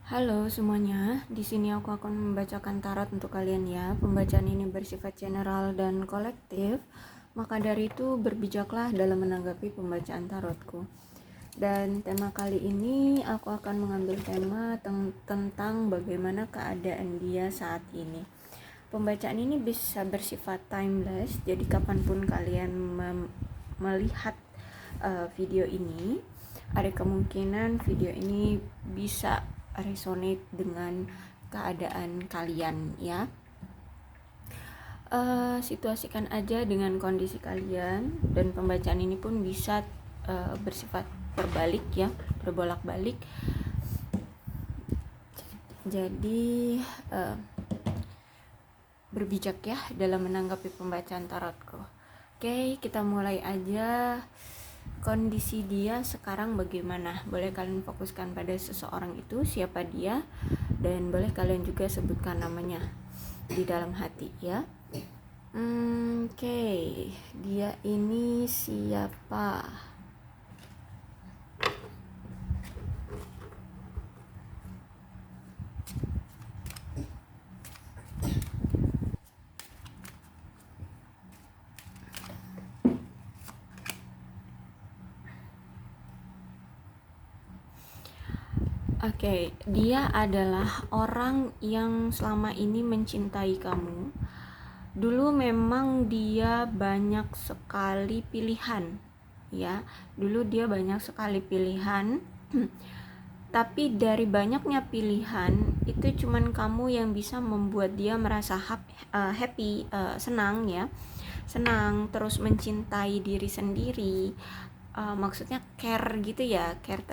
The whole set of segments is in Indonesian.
Halo semuanya, di sini aku akan membacakan tarot untuk kalian ya. Pembacaan ini bersifat general dan kolektif, maka dari itu berbijaklah dalam menanggapi pembacaan tarotku. Dan tema kali ini aku akan mengambil tema tentang bagaimana keadaan dia saat ini. Pembacaan ini bisa bersifat timeless, jadi kapanpun kalian melihat video ini, ada kemungkinan video ini bisa resonate dengan keadaan kalian ya. Situasikan aja dengan kondisi kalian, dan pembacaan ini pun bisa bersifat berbalik ya, berbolak-balik. Jadi berbijak ya dalam menanggapi pembacaan tarotku. Oke, kita mulai aja. Kondisi dia sekarang bagaimana? Boleh kalian fokuskan pada seseorang itu, siapa dia, dan boleh kalian juga sebutkan namanya di dalam hati ya. Oke, dia ini siapa? Oke, dia adalah orang yang selama ini mencintai kamu. Dulu memang dia banyak sekali pilihan, ya. Dulu dia banyak sekali pilihan, tapi dari banyaknya pilihan itu cuman kamu yang bisa membuat dia merasa happy, senang ya, senang, terus mencintai diri sendiri. Maksudnya care gitu ya, care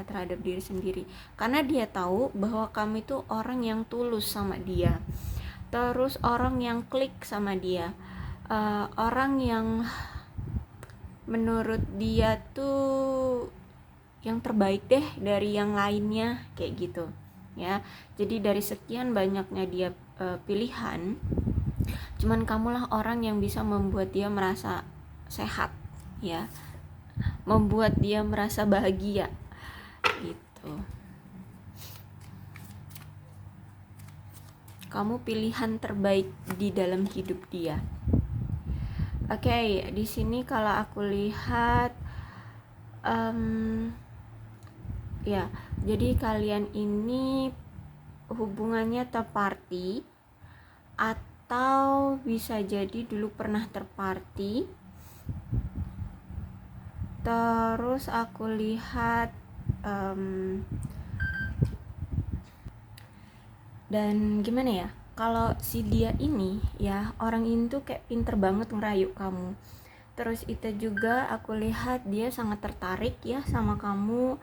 terhadap diri sendiri, karena dia tahu bahwa kamu itu orang yang tulus sama dia, terus orang yang klik sama dia, orang yang menurut dia tuh yang terbaik deh dari yang lainnya, kayak gitu ya. Jadi dari sekian banyaknya dia pilihan, cuman kamulah orang yang bisa membuat dia merasa sehat ya, membuat dia merasa bahagia gitu. Kamu pilihan terbaik di dalam hidup dia. Oke, di sini kalau aku lihat ya, jadi kalian ini hubungannya terparty, atau bisa jadi dulu pernah terparty. Terus aku lihat dan gimana ya, kalau si dia ini ya, orang ini tuh kayak pinter banget ngerayu kamu. Terus itu juga aku lihat dia sangat tertarik ya sama kamu.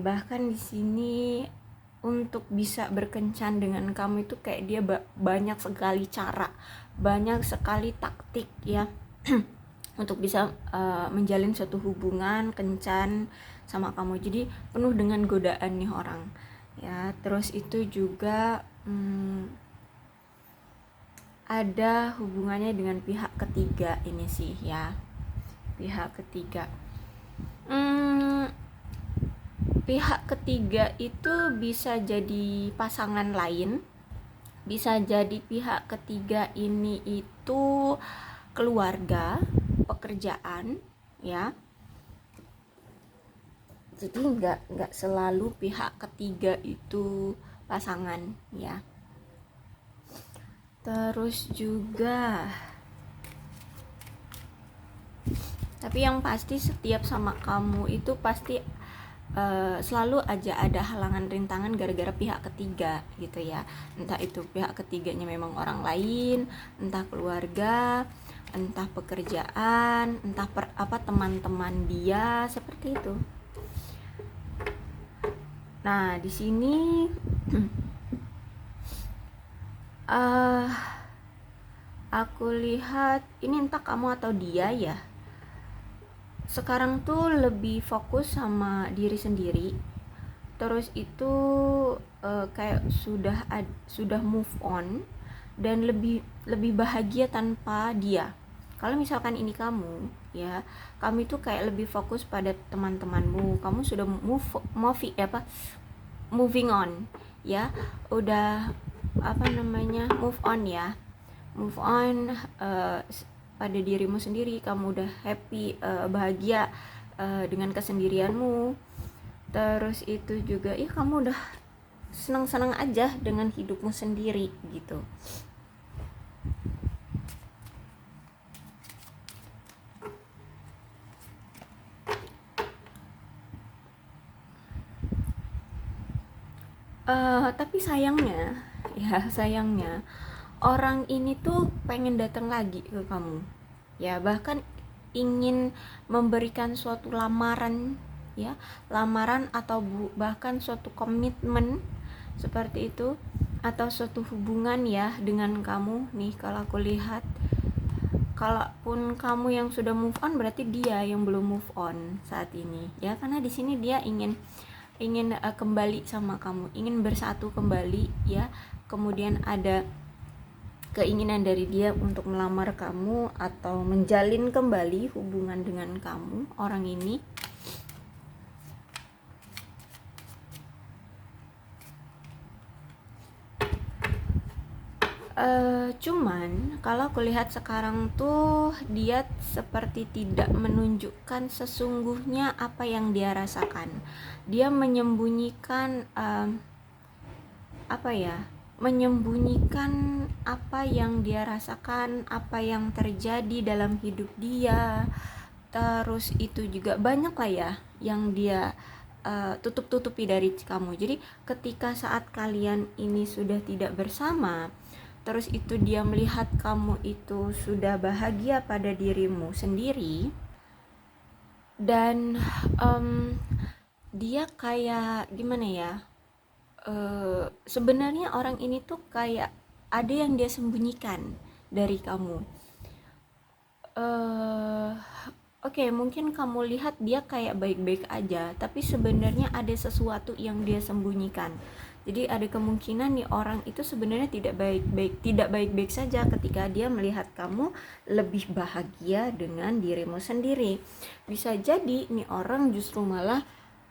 Bahkan di sini untuk bisa berkencan dengan kamu itu kayak dia banyak sekali cara, banyak sekali taktik ya untuk bisa menjalin suatu hubungan kencan sama kamu. Jadi penuh dengan godaan nih orang ya. Terus itu juga ada hubungannya dengan pihak ketiga ini sih ya, pihak ketiga. Pihak ketiga itu bisa jadi pasangan lain, bisa jadi pihak ketiga ini itu keluarga, pekerjaan ya. Jadi nggak selalu pihak ketiga itu pasangan ya. Terus juga, tapi yang pasti setiap sama kamu itu pasti selalu aja ada halangan rintangan gara-gara pihak ketiga gitu ya. Entah itu pihak ketiganya memang orang lain, entah keluarga, entah pekerjaan, entah teman-teman dia, seperti itu. Nah, di sini aku lihat ini entah kamu atau dia ya, sekarang tuh lebih fokus sama diri sendiri. Terus itu kayak sudah move on dan lebih bahagia tanpa dia. Kalau misalkan ini kamu ya, kamu itu kayak lebih fokus pada teman-temanmu, kamu sudah moving on ya, udah move on ya, move on pada dirimu sendiri. Kamu udah happy, bahagia dengan kesendirianmu. Terus itu juga ya kamu udah senang-senang aja dengan hidupmu sendiri gitu. Tapi sayangnya orang ini tuh pengen datang lagi ke kamu ya, bahkan ingin memberikan suatu lamaran ya, lamaran atau bahkan suatu komitmen seperti itu, atau suatu hubungan ya dengan kamu nih. Kalau aku lihat, kalaupun kamu yang sudah move on, berarti dia yang belum move on saat ini ya, karena di sini dia ingin kembali sama kamu, ingin bersatu kembali ya. Kemudian ada keinginan dari dia untuk melamar kamu atau menjalin kembali hubungan dengan kamu, orang ini. Cuman kalau aku lihat sekarang tuh dia seperti tidak menunjukkan sesungguhnya apa yang dia rasakan. Dia menyembunyikan menyembunyikan apa yang dia rasakan, apa yang terjadi dalam hidup dia. Terus itu juga banyak lah ya yang dia tutup-tutupi dari kamu. Jadi ketika saat kalian ini sudah tidak bersama, terus itu dia melihat kamu itu sudah bahagia pada dirimu sendiri, dan dia kayak gimana ya, sebenarnya orang ini tuh kayak ada yang dia sembunyikan dari kamu. Oke, mungkin kamu lihat dia kayak baik-baik aja, tapi sebenarnya ada sesuatu yang dia sembunyikan. Jadi ada kemungkinan nih orang itu sebenarnya tidak baik-baik saja ketika dia melihat kamu lebih bahagia dengan dirimu sendiri. Bisa jadi nih orang justru malah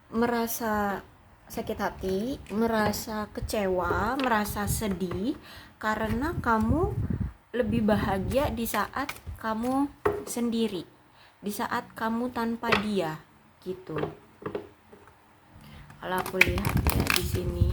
merasa sakit hati, merasa kecewa, merasa sedih karena kamu lebih bahagia di saat kamu sendiri, di saat kamu tanpa dia gitu. Kalau aku lihat ya di sini.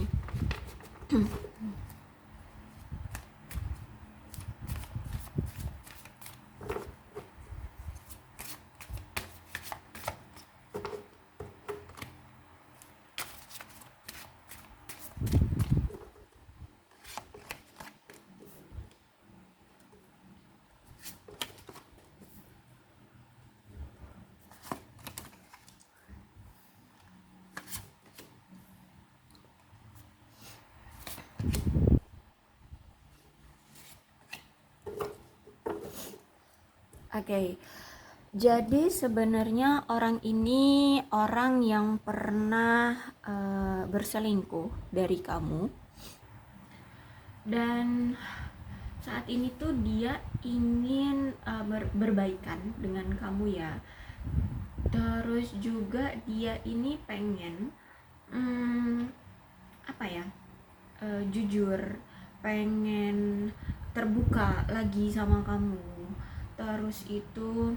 Oke. Jadi sebenarnya orang ini orang yang pernah berselingkuh dari kamu, dan saat ini tuh dia ingin berbaikan dengan kamu ya. Terus juga dia ini pengen jujur, pengen terbuka lagi sama kamu. Terus itu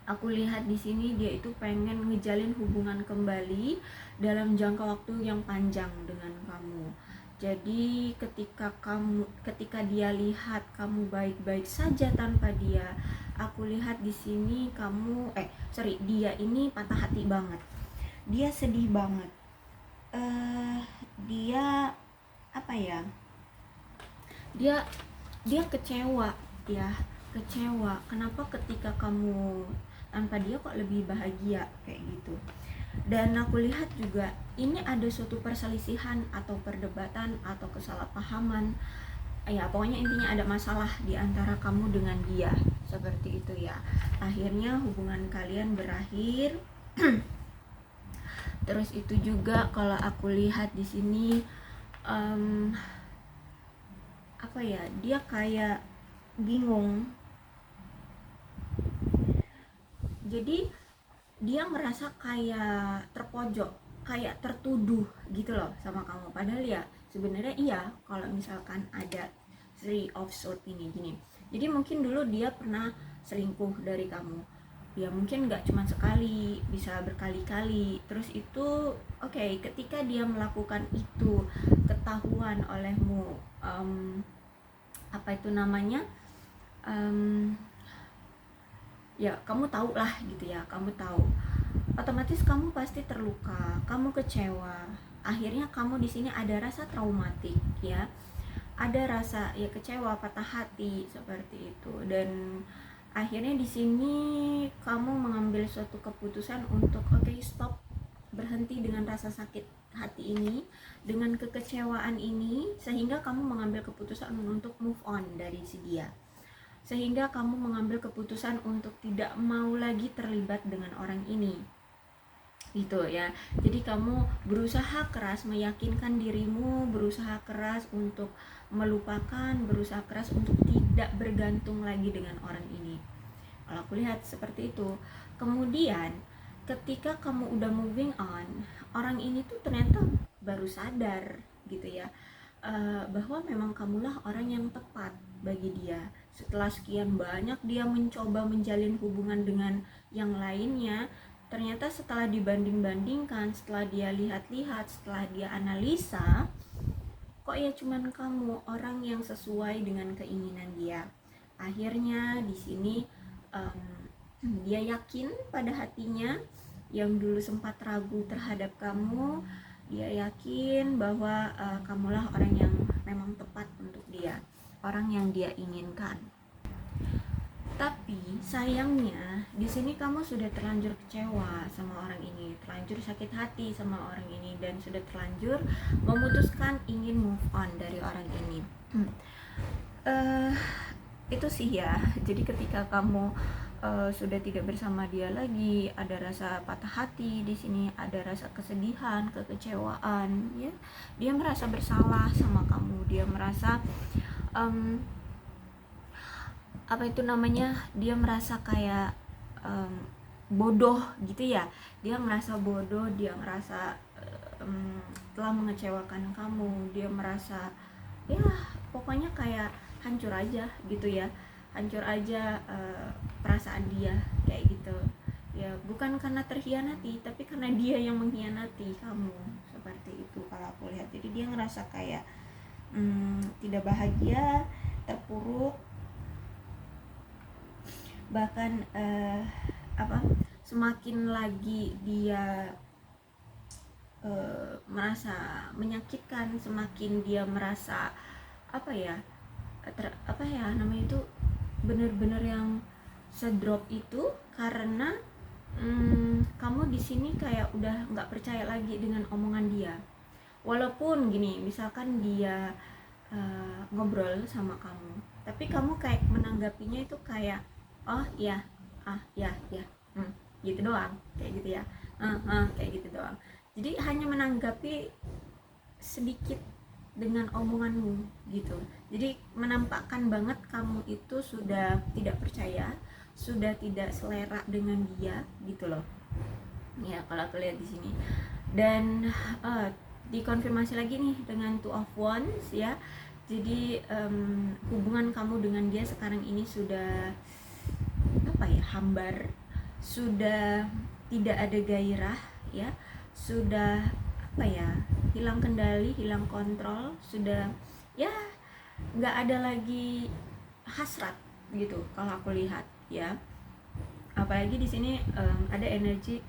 aku lihat di sini dia itu pengen ngejalin hubungan kembali dalam jangka waktu yang panjang dengan kamu. Jadi ketika dia lihat kamu baik-baik saja tanpa dia, aku lihat di sini dia ini patah hati banget. Dia sedih banget. Dia kecewa ya, kecewa kenapa ketika kamu tanpa dia kok lebih bahagia kayak gitu. Dan aku lihat juga ini ada suatu perselisihan atau perdebatan atau kesalahpahaman ya, pokoknya intinya ada masalah di antara kamu dengan dia seperti itu ya. Akhirnya hubungan kalian berakhir. Terus itu juga kalau aku lihat di sini dia kayak bingung. Jadi dia merasa kayak terpojok kayak tertuduh gitu loh sama kamu, padahal ya sebenarnya iya. Kalau misalkan ada three of sword ini gini, jadi mungkin dulu dia pernah selingkuh dari kamu, ya mungkin nggak cuma sekali, bisa berkali-kali. Terus itu oke, ketika dia melakukan itu ketahuan olehmu, apa itu namanya, ya kamu tahu lah gitu ya, kamu tahu, otomatis kamu pasti terluka, kamu kecewa. Akhirnya kamu di sini ada rasa traumatik ya, ada rasa ya kecewa, patah hati seperti itu. Dan akhirnya di sini kamu mengambil suatu keputusan untuk oke, stop, berhenti dengan rasa sakit hati ini, dengan kekecewaan ini, sehingga kamu mengambil keputusan untuk move on dari si dia, sehingga kamu mengambil keputusan untuk tidak mau lagi terlibat dengan orang ini gitu ya. Jadi kamu berusaha keras meyakinkan dirimu, berusaha keras untuk melupakan, berusaha keras untuk tidak bergantung lagi dengan orang ini. Kalau aku lihat seperti itu. Kemudian ketika kamu udah moving on, orang ini tuh ternyata baru sadar gitu ya, bahwa memang kamulah orang yang tepat bagi dia. Setelah sekian banyak dia mencoba menjalin hubungan dengan yang lainnya, ternyata setelah dibanding-bandingkan, setelah dia lihat-lihat, setelah dia analisa, kok ya cuman kamu orang yang sesuai dengan keinginan dia. Akhirnya di sini dia yakin pada hatinya yang dulu sempat ragu terhadap kamu, dia yakin bahwa kamulah orang yang memang tepat untuk dia, orang yang dia inginkan. Tapi sayangnya di sini kamu sudah terlanjur kecewa sama orang ini, terlanjur sakit hati sama orang ini, dan sudah terlanjur memutuskan ingin move on dari orang ini. Itu sih ya. Jadi ketika kamu sudah tidak bersama dia lagi, ada rasa patah hati di sini, ada rasa kesedihan, kekecewaan, ya. Dia merasa bersalah sama kamu, dia merasa apa itu namanya, dia merasa kayak bodoh gitu ya. Dia merasa bodoh, dia merasa telah mengecewakan kamu, dia merasa ya pokoknya kayak hancur aja gitu ya, hancur aja perasaan dia kayak gitu ya. Bukan karena terkhianati, tapi karena dia yang mengkhianati kamu, seperti itu kalau aku lihat. Jadi dia ngerasa kayak tidak bahagia, terpuruk, bahkan semakin lagi dia merasa menyakitkan, semakin dia merasa apa ya namanya itu, bener-bener yang sedrop itu, karena kamu di sini kayak udah nggak percaya lagi dengan omongan dia. Walaupun gini, misalkan dia ngobrol sama kamu, tapi kamu kayak menanggapinya itu kayak oh ya, ya gitu doang, kayak gitu ya, kayak gitu doang. Jadi hanya menanggapi sedikit dengan omonganmu gitu. Jadi menampakkan banget kamu itu sudah tidak percaya, sudah tidak selera dengan dia gitu loh. Ya kalau aku lihat di sini. Dan dikonfirmasi lagi nih dengan Two of Wands ya. Jadi hubungan kamu dengan dia sekarang ini sudah hambar, sudah tidak ada gairah ya, sudah hilang kendali, hilang kontrol, sudah ya nggak ada lagi hasrat gitu kalau aku lihat ya. Apalagi di sini ada energi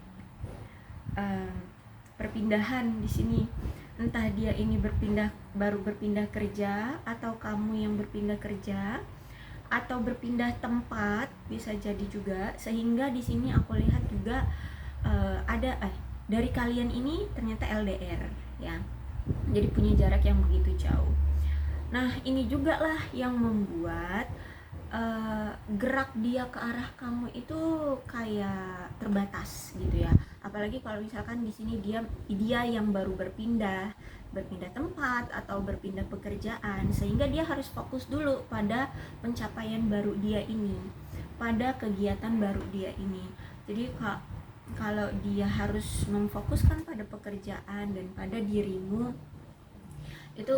perpindahan di sini. Entah dia ini baru berpindah kerja, atau kamu yang berpindah kerja, atau berpindah tempat, bisa jadi juga. Sehingga di sini aku lihat juga ada dari kalian ini ternyata LDR ya. Jadi punya jarak yang begitu jauh. Nah, ini juga lah yang membuat gerak dia ke arah kamu itu kayak terbatas gitu ya. Apalagi kalau misalkan di sini dia yang baru berpindah tempat atau berpindah pekerjaan, sehingga dia harus fokus dulu pada pencapaian baru dia ini, pada kegiatan baru dia ini. Jadi kalau dia harus memfokuskan pada pekerjaan dan pada dirimu, itu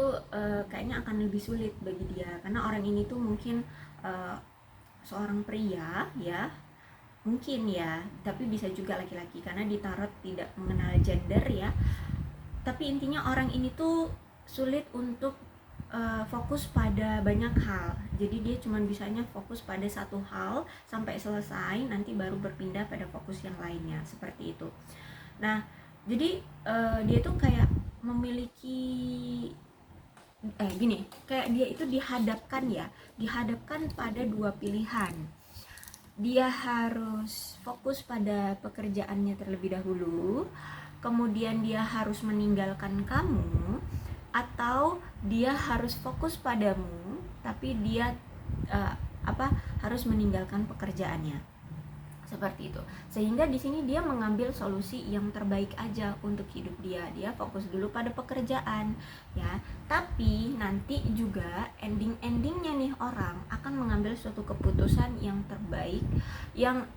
kayaknya akan lebih sulit bagi dia, karena orang ini tuh mungkin seorang pria ya, mungkin ya, tapi bisa juga laki-laki karena di tarot tidak mengenal gender ya. Tapi intinya orang ini tuh sulit untuk fokus pada banyak hal. Jadi dia cuma bisanya fokus pada satu hal sampai selesai, nanti baru berpindah pada fokus yang lainnya, seperti itu. Nah, jadi dia tuh kayak memiliki gini, kayak dia itu dihadapkan pada dua pilihan. Dia harus fokus pada pekerjaannya terlebih dahulu, kemudian dia harus meninggalkan kamu, atau dia harus fokus padamu tapi dia harus meninggalkan pekerjaannya, seperti itu. Sehingga di sini dia mengambil solusi yang terbaik aja untuk hidup dia. Dia fokus dulu pada pekerjaan ya, tapi nanti juga endingnya nih orang akan mengambil suatu keputusan yang terbaik yang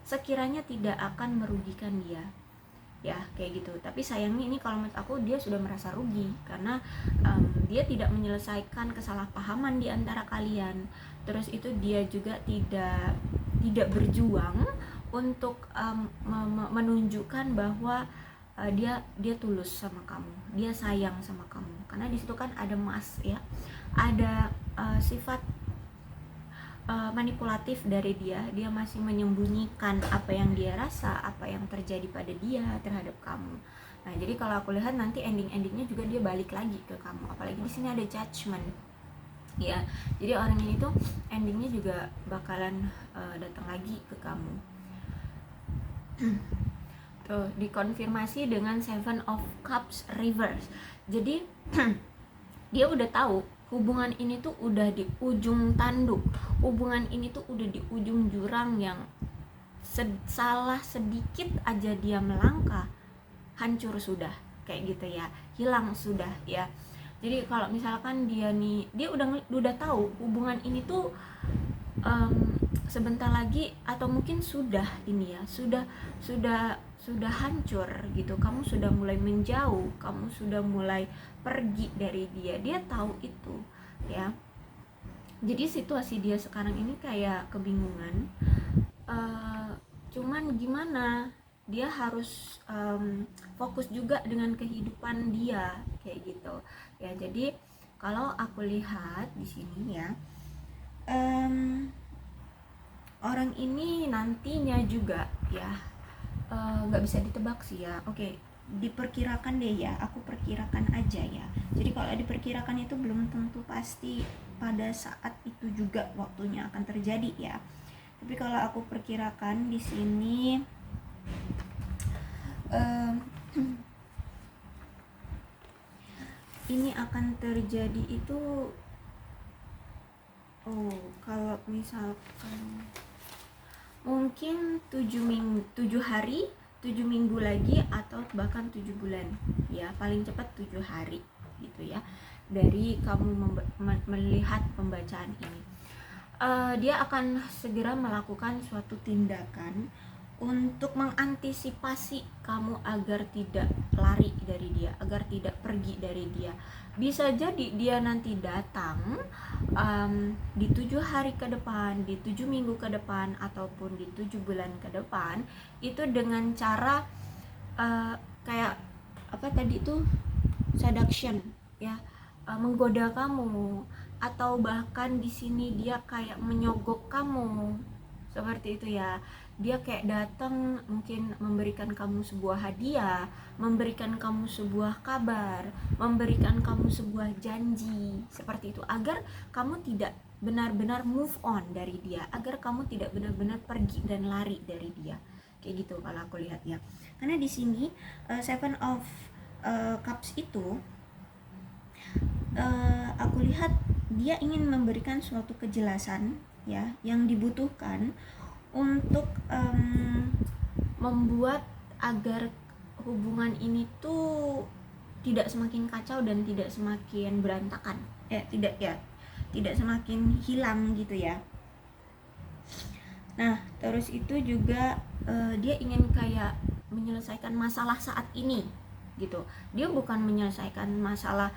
sekiranya tidak akan merugikan dia ya, kayak gitu. Tapi sayangnya ini kalau menurut aku dia sudah merasa rugi karena dia tidak menyelesaikan kesalahpahaman di antara kalian. Terus itu dia juga tidak berjuang untuk menunjukkan bahwa dia tulus sama kamu, dia sayang sama kamu. Karena di situ kan ada mas ya, ada sifat manipulatif dari dia masih menyembunyikan apa yang dia rasa, apa yang terjadi pada dia terhadap kamu. Nah, jadi kalau aku lihat nanti endingnya juga dia balik lagi ke kamu. Apalagi di sini ada judgment. Ya, jadi orang ini tuh endingnya juga bakalan datang lagi ke kamu. Tuh, dikonfirmasi dengan Seven of Cups reverse. Jadi dia udah tahu hubungan ini tuh udah di ujung tanduk, hubungan ini tuh udah di ujung jurang yang salah sedikit aja dia melangkah, hancur sudah, kayak gitu ya, hilang sudah ya. Jadi kalau misalkan dia udah tahu hubungan ini tuh sebentar lagi atau mungkin sudah ini ya, sudah hancur gitu, kamu sudah mulai menjauh, kamu sudah mulai pergi dari dia tahu itu ya. Jadi situasi dia sekarang ini kayak kebingungan, cuman gimana, dia harus fokus juga dengan kehidupan dia kayak gitu ya. Jadi kalau aku lihat di sini ya, orang ini nantinya juga ya nggak bisa ditebak sih ya. Oke, diperkirakan deh ya, aku perkirakan aja ya. Jadi kalau diperkirakan itu belum tentu pasti pada saat itu juga waktunya akan terjadi ya. Tapi kalau aku perkirakan di sini ini akan terjadi itu kalau misalkan mungkin 7 hari, 7 minggu lagi, atau bahkan 7 bulan ya, paling cepat 7 hari gitu ya, dari kamu melihat pembacaan ini. Dia akan segera melakukan suatu tindakan untuk mengantisipasi kamu agar tidak lari dari dia, agar tidak pergi dari dia. Bisa jadi dia nanti datang di 7 hari ke depan, di 7 minggu ke depan, ataupun di 7 bulan ke depan, itu dengan cara kayak apa tadi tuh, seduction ya, menggoda kamu, atau bahkan di sini dia kayak menyogok kamu, seperti itu ya. Dia kayak datang mungkin memberikan kamu sebuah hadiah, memberikan kamu sebuah kabar, memberikan kamu sebuah janji, seperti itu, agar kamu tidak benar-benar move on dari dia, agar kamu tidak benar-benar pergi dan lari dari dia, kayak gitu kalau aku lihat ya. Karena di sini Seven of Cups itu aku lihat dia ingin memberikan suatu kejelasan ya, yang dibutuhkan untuk membuat agar hubungan ini tuh tidak semakin kacau dan tidak semakin berantakan, tidak semakin hilang gitu ya. Nah, terus itu juga dia ingin kayak menyelesaikan masalah saat ini gitu. Dia bukan menyelesaikan masalah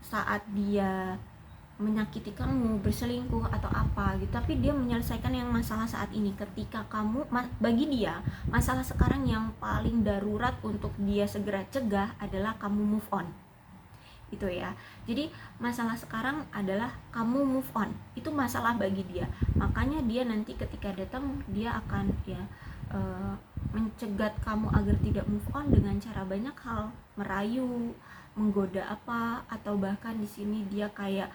saat dia menyakiti kamu, berselingkuh atau apa gitu, tapi dia menyelesaikan yang masalah saat ini. Ketika kamu, bagi dia masalah sekarang yang paling darurat untuk dia segera cegah adalah kamu move on, itu ya. Jadi masalah sekarang adalah kamu move on, itu masalah bagi dia. Makanya dia nanti ketika datang dia akan ya mencegat kamu agar tidak move on dengan cara banyak hal, merayu, menggoda apa, atau bahkan di sini dia kayak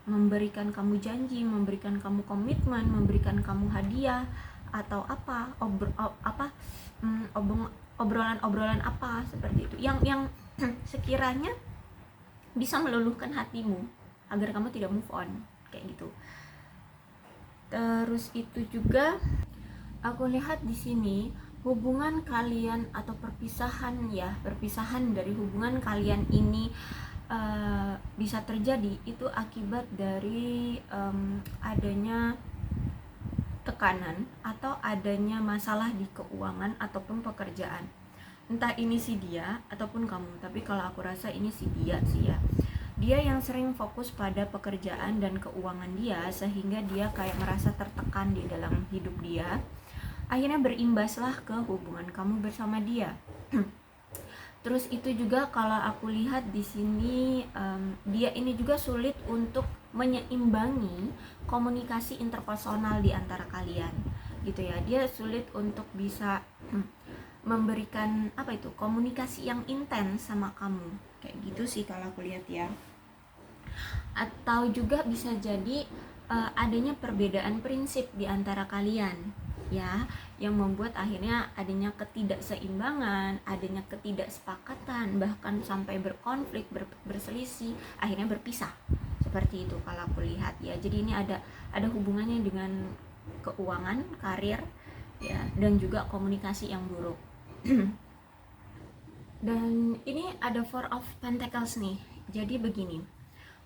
memberikan kamu janji, memberikan kamu komitmen, memberikan kamu hadiah atau apa, obrolan-obrolan apa seperti itu yang sekiranya bisa meluluhkan hatimu agar kamu tidak move on kayak gitu. Terus itu juga aku lihat di sini hubungan kalian atau perpisahan dari hubungan kalian ini bisa terjadi itu akibat dari adanya tekanan atau adanya masalah di keuangan ataupun pekerjaan. Entah ini si dia ataupun kamu, tapi kalau aku rasa ini si dia sih ya. Dia yang sering fokus pada pekerjaan dan keuangan dia sehingga dia kayak merasa tertekan di dalam hidup dia. Akhirnya berimbaslah ke hubungan kamu bersama dia. Terus itu juga kalau aku lihat di sini dia ini juga sulit untuk menyeimbangi komunikasi interpersonal di antara kalian gitu ya. Dia sulit untuk bisa memberikan komunikasi yang intens sama kamu kayak gitu sih kalau aku lihat ya. Atau juga bisa jadi adanya perbedaan prinsip di antara kalian ya, yang membuat akhirnya adanya ketidakseimbangan, adanya ketidaksepakatan, bahkan sampai berkonflik, berselisih, akhirnya berpisah. Seperti itu kalau aku lihat ya. Jadi ini ada hubungannya dengan keuangan, karir ya, dan juga komunikasi yang buruk. Dan ini ada Four of Pentacles nih. Jadi begini,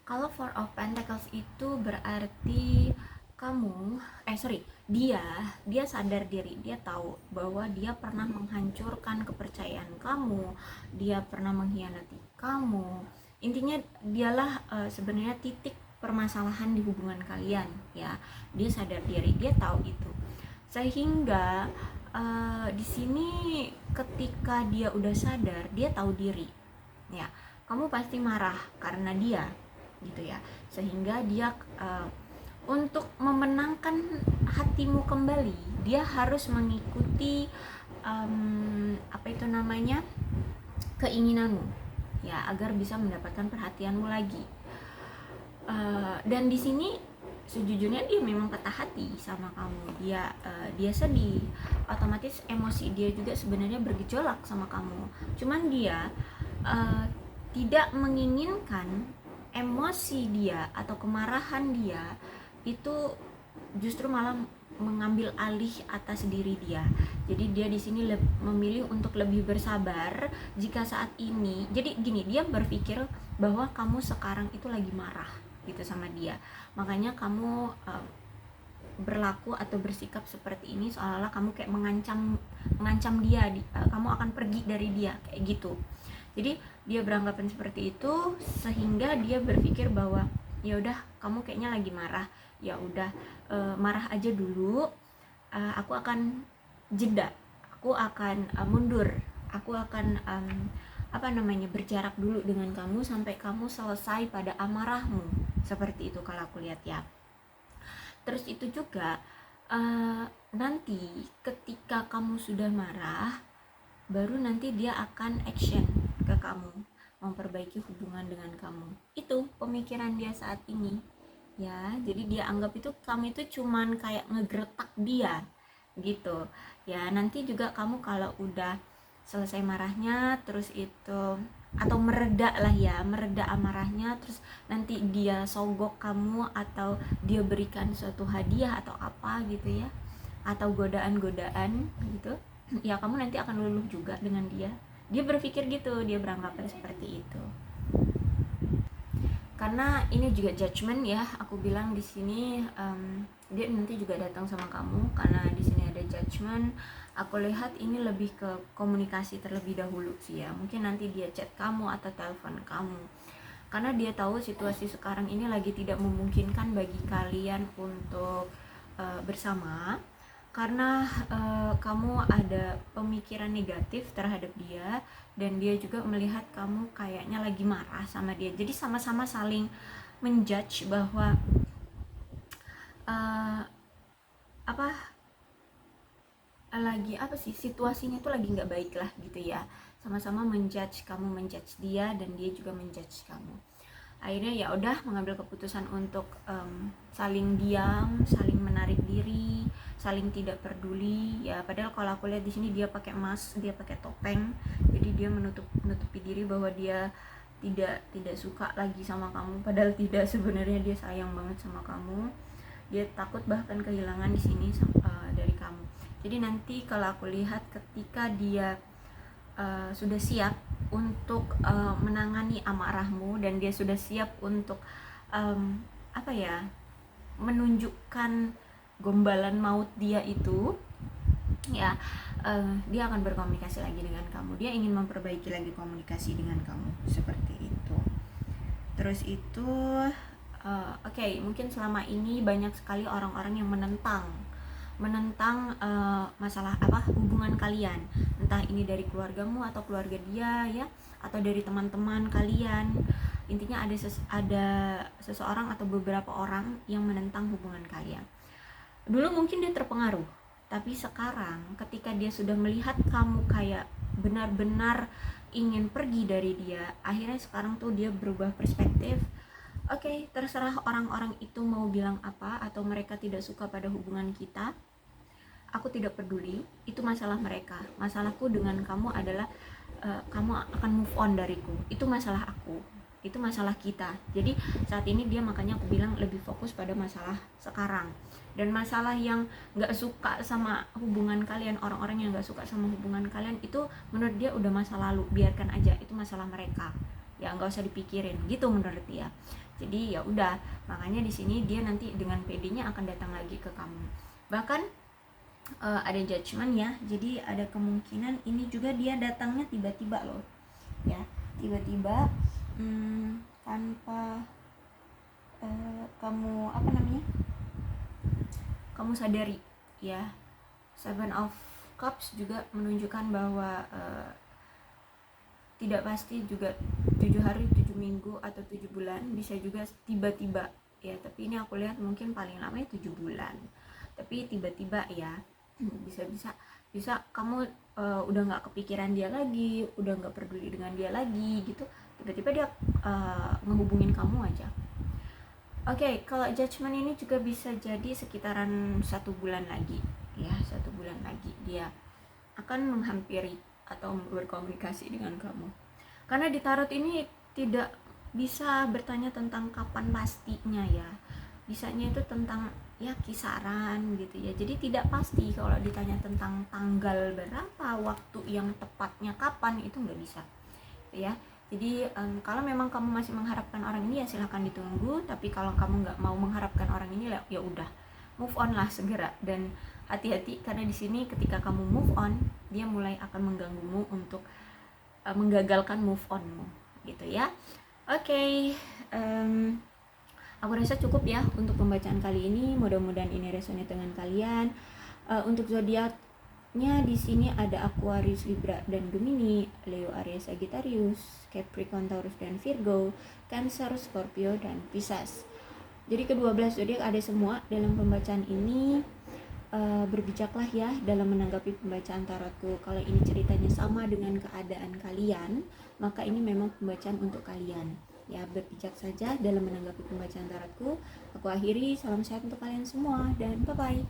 kalau Four of Pentacles itu berarti dia sadar diri, dia tahu bahwa dia pernah menghancurkan kepercayaan kamu, dia pernah mengkhianati kamu. Intinya dialah sebenarnya titik permasalahan di hubungan kalian ya. Dia sadar diri, dia tahu itu. Sehingga di sini ketika dia udah sadar, dia tahu diri ya, kamu pasti marah karena dia gitu ya, sehingga dia untuk memenangkan hatimu kembali, dia harus mengikuti keinginanmu ya, agar bisa mendapatkan perhatianmu lagi. Dan di sini sejujurnya dia memang patah hati sama kamu, dia sedih, otomatis emosi dia juga sebenarnya bergejolak sama kamu. Cuman dia tidak menginginkan emosi dia atau kemarahan dia itu justru malah mengambil alih atas diri dia. Jadi dia di sini memilih untuk lebih bersabar jika saat ini. Jadi gini, dia berpikir bahwa kamu sekarang itu lagi marah gitu sama dia, makanya kamu berlaku atau bersikap seperti ini seolah-olah kamu kayak mengancam dia, kamu akan pergi dari dia kayak gitu. Jadi dia beranggapan seperti itu sehingga dia berpikir bahwa ya udah, kamu kayaknya lagi marah, ya udah marah aja dulu, aku akan jeda, aku akan mundur, aku akan berjarak dulu dengan kamu sampai kamu selesai pada amarahmu. Seperti itu kalau aku lihat ya. Terus itu juga nanti ketika kamu sudah marah, baru nanti dia akan action ke kamu, memperbaiki hubungan dengan kamu. Itu pemikiran dia saat ini ya. Jadi dia anggap itu kamu itu cuman kayak ngegretak dia gitu ya. Nanti juga kamu kalau udah selesai marahnya, terus itu atau mereda amarahnya, terus nanti dia sogok kamu atau dia berikan suatu hadiah atau apa gitu ya, atau godaan-godaan gitu ya, kamu nanti akan luluh juga dengan dia. Dia berpikir gitu, dia beranggapan seperti itu. karena ini juga judgment ya. Aku bilang di sini dia nanti juga datang sama kamu karena di sini ada judgment. Aku lihat ini lebih ke komunikasi terlebih dahulu sih ya. Mungkin nanti dia chat kamu atau telepon kamu, karena dia tahu situasi sekarang ini lagi tidak memungkinkan bagi kalian untuk bersama, karena kamu ada pemikiran negatif terhadap dia, dan dia juga melihat kamu kayaknya lagi marah sama dia. Jadi sama-sama saling menjudge bahwa situasinya itu lagi nggak baik lah gitu ya. Sama-sama menjudge, kamu menjudge dia dan dia juga menjudge kamu. Akhirnya ya udah mengambil keputusan untuk saling diam, saling menarik diri, saling tidak peduli ya. Padahal kalau aku lihat di sini dia pakai mask, dia pakai topeng, jadi dia menutupi diri bahwa dia tidak suka lagi sama kamu, padahal tidak, sebenarnya dia sayang banget sama kamu. Dia takut bahkan kehilangan di sini dari kamu. Jadi nanti kalau aku lihat ketika dia sudah siap untuk menangani amarahmu dan dia sudah siap untuk menunjukkan gombalan maut dia itu ya, dia akan berkomunikasi lagi dengan kamu. Dia ingin memperbaiki lagi komunikasi dengan kamu seperti itu. Terus itu mungkin selama ini banyak sekali orang-orang yang menentang masalah hubungan kalian, entah ini dari keluargamu atau keluarga dia ya, atau dari teman-teman kalian. Intinya ada seseorang atau beberapa orang yang menentang hubungan kalian. Dulu mungkin dia terpengaruh, tapi sekarang ketika dia sudah melihat kamu kayak benar-benar ingin pergi dari dia, akhirnya sekarang tuh dia berubah perspektif. Oke, terserah orang-orang itu mau bilang apa, atau mereka tidak suka pada hubungan kita, aku tidak peduli, itu masalah mereka. Masalahku dengan kamu adalah kamu akan move on dariku, itu masalah aku, itu masalah kita. Jadi saat ini dia, makanya aku bilang lebih fokus pada masalah sekarang. Dan masalah yang gak suka sama hubungan kalian, orang-orang yang gak suka sama hubungan kalian, itu menurut dia udah masa lalu, biarkan aja, itu masalah mereka ya, nggak usah dipikirin gitu menurut dia. Jadi ya udah, makanya di sini dia nanti dengan PD-nya akan datang lagi ke kamu. Bahkan ada judgment ya, jadi ada kemungkinan ini juga dia datangnya tiba-tiba loh ya, tiba-tiba tanpa kamu sadari ya. Seven of Cups juga menunjukkan bahwa tidak pasti juga 7 hari, 7 minggu, atau 7 bulan, bisa juga tiba-tiba ya. Tapi ini aku lihat mungkin paling lama 7 bulan, tapi tiba-tiba ya. Bisa kamu udah nggak kepikiran dia lagi, udah nggak peduli dengan dia lagi gitu, tiba-tiba dia ngehubungin kamu aja. Oke, kalau judgment ini juga bisa jadi sekitaran 1 bulan lagi ya, 1 bulan lagi dia akan menghampiri atau berkomunikasi dengan kamu. Karena di tarot ini tidak bisa bertanya tentang kapan pastinya ya, bisanya itu tentang ya kisaran gitu ya. Jadi tidak pasti kalau ditanya tentang tanggal berapa, waktu yang tepatnya kapan, itu nggak bisa ya. Jadi kalau memang kamu masih mengharapkan orang ini ya silahkan ditunggu, tapi kalau kamu nggak mau mengharapkan orang ini ya udah, move on lah segera. Dan hati-hati, karena di sini ketika kamu move on, dia mulai akan mengganggumu untuk menggagalkan move onmu gitu ya. Oke, aku rasa cukup ya untuk pembacaan kali ini. Mudah-mudahan ini resonate dengan kalian. Untuk zodiaknya di sini ada Aquarius, Libra dan Gemini, Leo, Aries, Sagittarius, Capricorn, Taurus dan Virgo, Cancer, Scorpio dan Pisces. Jadi ke-12 zodiak ada semua dalam pembacaan ini. Berbijaklah ya dalam menanggapi pembacaan tarotku. Kalau ini ceritanya sama dengan keadaan kalian, maka ini memang pembacaan untuk kalian ya. Berbijak saja dalam menanggapi pembacaan tarotku. Aku akhiri, salam sehat untuk kalian semua dan bye bye.